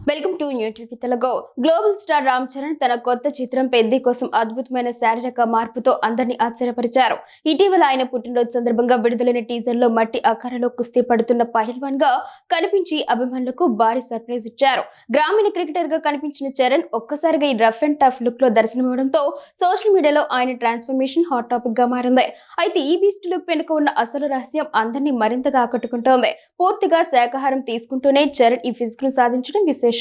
Welcome to new TV Telugu. Global star Ram Charan తన కొత్త చిత్రం పెద్ది కోసం అద్భుతమైన శారీరక మార్పుతో అందరినీ ఆశ్చర్యపరిచారు. ఇటీవల ఆయన పుట్టినరోజు సందర్భంగా విడుదలైన టీజర్ లో మట్టి ఆకారంలో కుస్తీ పడుతున్న పహల్వాన్ గా కనిపించి అభిమానులకు భారీ సర్ప్రైజ్ ఇచ్చారు. గ్రామీణ క్రికెటర్ గా కనిపించిన చరణ్ ఒక్కసారిగా ఈ రఫ్ అండ్ టఫ్ లుక్ లో దర్శనమివ్వడంతో సోషల్ మీడియాలో ఆయన ట్రాన్స్ఫర్మేషన్ హాట్ టాపిక్ గా మారింది. అయితే ఈ బీస్ట్ లుక్ వెనుక ఉన్న అసలు రహస్యం అందరినీ మరింతగా ఆకట్టుకుంటోంది. పూర్తిగా శాకాహారం తీసుకుంటూనే చరణ్ ఈ ఫిజిక్ ను సాధించడం విశేషం.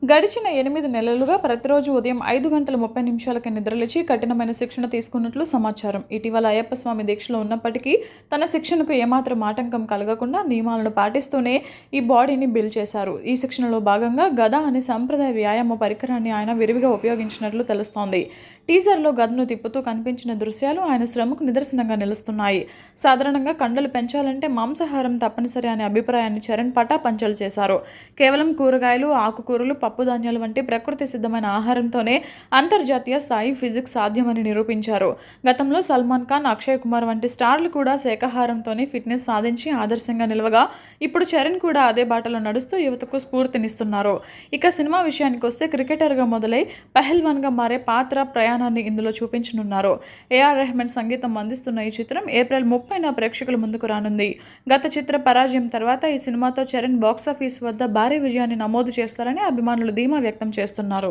గడిచిన 8 నెలలుగా ప్రతిరోజు ఉదయం 5:30 నిద్రలేచి కఠినమైన శిక్షణ తీసుకున్నట్లు సమాచారం. ఇటీవల అయ్యప్ప స్వామి దీక్షలో ఉన్నప్పటికీ తన శిక్షణకు ఏమాత్రం ఆటంకం కలగకుండా నియమాలను పాటిస్తూనే ఈ బాడీని బిల్డ్ చేశారు. ఈ శిక్షణలో భాగంగా గద అనే సంప్రదాయ వ్యాయామ పరికరాన్ని ఆయన విరివిగా ఉపయోగించినట్లు తెలుస్తోంది. టీజర్లో గదను తిప్పుతూ కనిపించిన దృశ్యాలు ఆయన శ్రమకు నిదర్శనంగా నిలుస్తున్నాయి. సాధారణంగా కండలు పెంచాలంటే మాంసాహారం తప్పనిసరి అనే అభిప్రాయాన్ని చరణ్ పటాపంచలు చేశారు. కేవలం కూరగాయలు, ఆకుకూరలు, పప్పు ధాన్యాలు వంటి ప్రకృతి సిద్ధమైన ఆహారంతోనే అంతర్జాతీయ స్థాయి ఫిజిక్స్ సాధ్యమని నిరూపించారు. గతంలో సల్మాన్ ఖాన్, అక్షయ్ కుమార్ వంటి స్టార్లు కూడా శాకాహారంతోనే ఫిట్నెస్ సాధించి ఆదర్శంగా నిలవగా ఇప్పుడు చరణ్ కూడా అదే బాటలో నడుస్తూ యువతకు స్ఫూర్తినిస్తున్నారు. ఇక సినిమా విషయానికి వస్తే క్రికెటర్గా మొదలై పహల్వాన్గా మారే పాత్ర ప్రయాణాన్ని ఇందులో చూపించనున్నారు. ఏఆర్ రెహమాన్ సంగీతం అందిస్తున్న ఈ చిత్రం ఏప్రిల్ 30న ప్రేక్షకుల ముందుకు రానుంది. గత చిత్ర పరాజయం తర్వాత ఈ సినిమాతో చరణ్ బాక్సాఫీస్ వద్ద భారీ విజయాన్ని నమోదు చేస్తారని అభిమానులు ధీమా వ్యక్తం చేస్తున్నారు.